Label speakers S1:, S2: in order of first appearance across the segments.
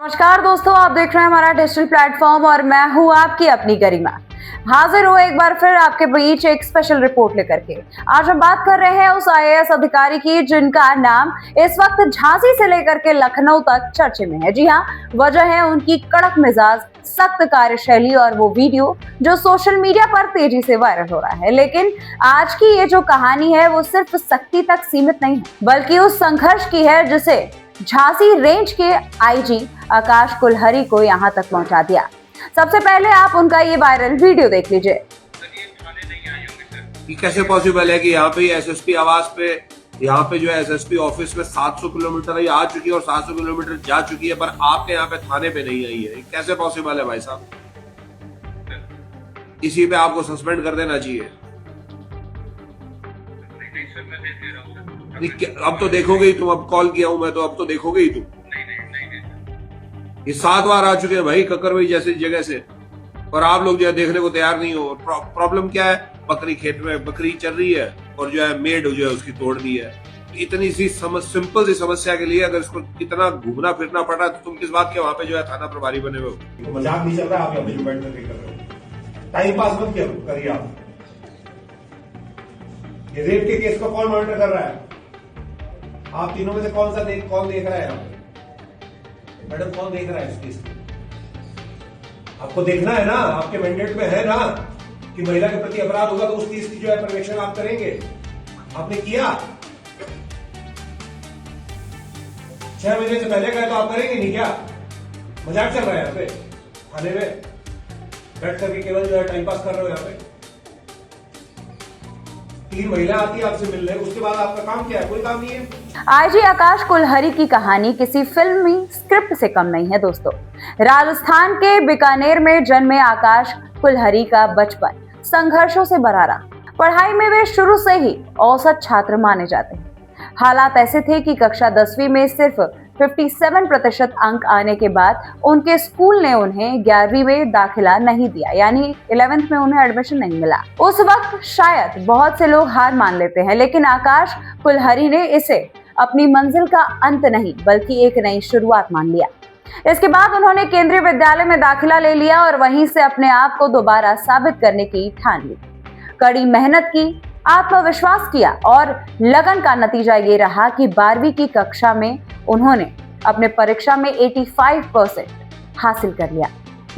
S1: नमस्कार दोस्तों, आप देख रहे हैं हमारा डिजिटल प्लेटफॉर्म और मैं हूं आपकी अपनी गरिमा। हाजिर हूं एक बार फिर आपके बीच एक स्पेशल रिपोर्ट लेकर के। आज हम बात कर रहे हैं उस आईएएस अधिकारी की जिनका नाम इस वक्त झांसी से लेकर के लखनऊ तक चर्चे में है। जी हां, वजह है उनकी कड़क मिजाज, सख्त कार्यशैली और वो वीडियो जो सोशल मीडिया पर तेजी से वायरल हो रहा है। लेकिन आज की ये जो कहानी है वो सिर्फ सख्ती तक सीमित नहीं है, बल्कि उस संघर्ष की है जिसे झांसी रेंज के आईजी आकाश कुलहरी को यहां तक पहुंचा दिया। सबसे पहले आप उनका ये वायरल वीडियो देख लीजिए।
S2: ये कैसे पॉसिबल है कि यहाँ पे एसएसपी आवास पे यहाँ पे जो है एसएसपी ऑफिस में 700 किलोमीटर ये आ चुकी है और 700 किलोमीटर जा चुकी है, पर आपके यहाँ पे थाने पे नहीं आई है। कैसे पॉसिबल है भाई साहब? इसी पे आपको सस्पेंड कर देना चाहिए। अब तो देखोगे ही तुम, अब कॉल किया हूं मैं तो अब तो देखोगे ही तुम। ये 7 बार आ चुके हैं भाई कक्कर भाई जैसी जगह से, और आप लोग जो है देखने को तैयार नहीं हो। प्रॉब्लम क्या है? बकरी खेत में बकरी चल रही है और जो है मेड जो है उसकी तोड़ दी है। इतनी सी सिंपल सी समस्या के लिए अगर इसको इतना घूमना फिरना पड़ा तो तुम किस बात के वहां पे जो है थाना प्रभारी बने हुए हो?
S3: मजाक नहीं चल रहा, आप यहाँ पे जो बैठ कर कर रहे हो, टाइम पास मत करिए आप। ये रेप के केस को कौन मॉनिटर कर रहा है? आप तीनों में से कौन देख रहा है यहाँ पे? मैडम कौन देख रहा है इस केस को? आपको देखना है ना, आपके मैंडेट में है ना कि महिला के प्रति अपराध होगा तो उस केस की जो है पर्यवेक्षण आप करेंगे। आपने किया? 6 महीने से पहले गए तो आप करेंगे नहीं क्या? मजाक चल रहा है यहाँ पे थाने में बैठ करके केवल जो है टाइम पास कर रहे हो। यहाँ पे 3 महिला आती है आपसे मिलने, उसके बाद आपका काम क्या है? कोई काम नहीं है।
S1: आईजी आकाश कुलहरी की कहानी किसी फिल्मी स्क्रिप्ट से कम नहीं है दोस्तों। राजस्थान के बीकानेर में जन्मे आकाश कुलहरी का बचपन संघर्षों से भरा रहा। पढ़ाई में वे शुरू से ही औसत छात्र माने जाते हैं। हालात ऐसे थे कि कक्षा 10वीं में सिर्फ 57% अंक आने के बाद उनके स्कूल ने उन्हें 11वीं में दाखिला नहीं दिया, यानी 11th में उन्हें एडमिशन नहीं मिला। उस वक्त शायद बहुत से लोग हार मान लेते हैं, लेकिन आकाश कुलहरी ने इसे अपनी मंजिल का अंत नहीं बल्कि एक नई शुरुआत मान लिया। इसके बाद उन्होंने केंद्रीय विद्यालय में दाखिला ले लिया और वहीं से अपने आप को दोबारा साबित करने की ठान ली। कड़ी मेहनत की, आत्मविश्वास किया और लगन का नतीजा ये रहा कि 12वीं की कक्षा में उन्होंने अपने परीक्षा में 85% हासिल कर लिया।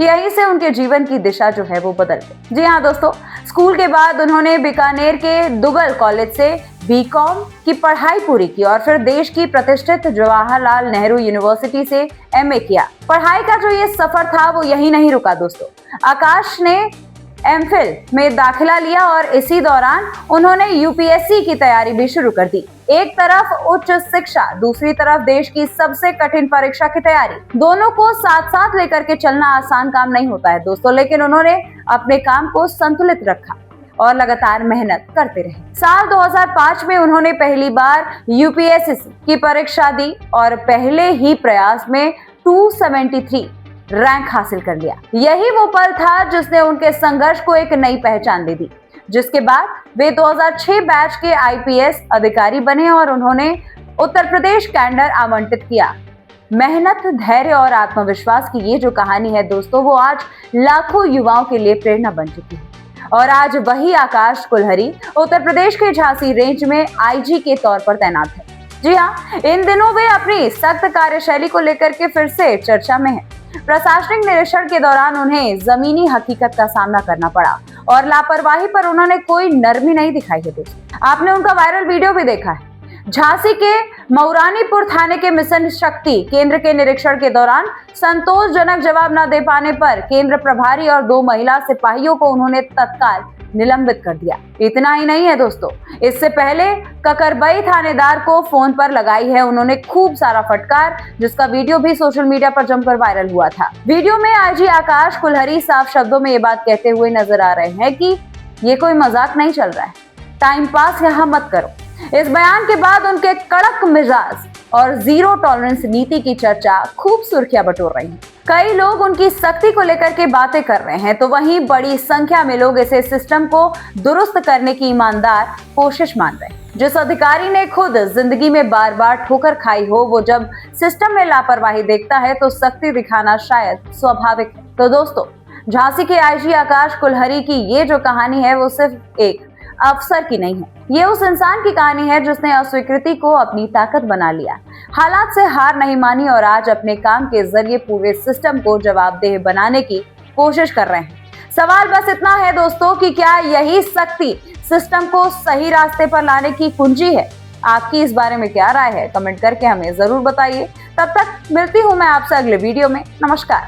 S1: यहीं से उनके जीवन की दिशा जो है वो बदल गई। जी हाँ दोस्तों, स्कूल के बाद उन्होंने बीकानेर के दुगल कॉलेज से बीकॉम की पढ़ाई पूरी की और फिर देश की प्रतिष्ठित जवाहरलाल नेहरू यूनिवर्सिटी से एमए किया। पढ़ाई का जो ये सफर था वो यही नहीं रुका दोस्तों। आकाश ने एमफिल में दाखिला लिया और इसी दौरान उन्होंने यूपीएससी की तैयारी भी शुरू कर दी। एक तरफ उच्च शिक्षा, दूसरी तरफ देश की सबसे कठिन परीक्षा की तैयारी। दोनों को साथ साथ लेकर के चलना आसान काम नहीं होता है दोस्तों, लेकिन उन्होंने अपने काम को संतुलित रखा और लगातार मेहनत करते रहे। साल 2005 में उन्होंने पहली बार यूपीएससी की परीक्षा दी और पहले ही प्रयास में 273 रैंक हासिल कर लिया। यही वो पल था जिसने उनके संघर्ष को एक नई पहचान दे दी, जिसके बाद वे 2006 बैच के आईपीएस अधिकारी बने और उन्होंने उत्तर प्रदेश कैडर आवंटित किया। मेहनत, धैर्य और आत्मविश्वास की ये जो कहानी है दोस्तों, वो आज लाखों युवाओं के लिए प्रेरणा बन चुकी है। और आज वही आकाश कुलहरी उत्तर प्रदेश के झांसी रेंज में आईजी के तौर पर तैनात है। जी हाँ, इन दिनों वे अपनी सख्त कार्यशैली को लेकर के फिर से चर्चा में है। प्रशासनिक निरीक्षण के दौरान उन्हें जमीनी हकीकत का सामना करना पड़ा और लापरवाही पर उन्होंने कोई नरमी नहीं दिखाई है दोस्तों। आपने उनका वायरल वीडियो भी देखा है। झांसी के मऊरानीपुर थाने के मिशन शक्ति केंद्र के निरीक्षण के दौरान संतोषजनक जवाब न दे पाने पर केंद्र प्रभारी और 2 महिला सिपाहियों को उन्होंने तत्काल निलंबित कर दिया। इतना ही नहीं है दोस्तों, इससे पहले ककरबई थानेदार को फोन पर लगाई है उन्होंने खूब सारा फटकार, जिसका वीडियो भी सोशल मीडिया पर जमकर वायरल हुआ था। वीडियो में आईजी आकाश कुलहरी साफ शब्दों में ये बात कहते हुए नजर आ रहे हैं कि ये कोई मजाक नहीं चल रहा है, टाइम पास यहाँ मत करो। इस बयान के बाद उनके कड़क मिजाज, और जीरो टॉलरेंस नीति की चर्चा खूब सुर्खियां बटोर रही है। कई लोग उनकी सख्ती को लेकर के बातें कर रहे हैं, तो वहीं बड़ी संख्या में लोग इसे सिस्टम को दुरुस्त करने की ईमानदार कोशिश मान रहे हैं। जिस अधिकारी ने खुद जिंदगी में बार बार ठोकर खाई हो, वो जब सिस्टम में लापरवाही देखता है तो सख्ती दिखाना शायद स्वाभाविक है। तो दोस्तों, झांसी के आईजी आकाश कुलहरी की ये जो कहानी है वो सिर्फ एक अफसर की नहीं है, ये उस इंसान की कहानी है जिसने अस्वीकृति को अपनी ताकत बना लिया, हालात से हार नहीं मानी और आज अपने काम के जरिए पूरे सिस्टम को जवाबदेह बनाने की कोशिश कर रहे हैं। सवाल बस इतना है दोस्तों कि क्या यही सख्ती सिस्टम को सही रास्ते पर लाने की कुंजी है? आपकी इस बारे में क्या राय है? कमेंट करके हमें जरूर बताइए। तब तक मिलती हूँ मैं आपसे अगले वीडियो में। नमस्कार।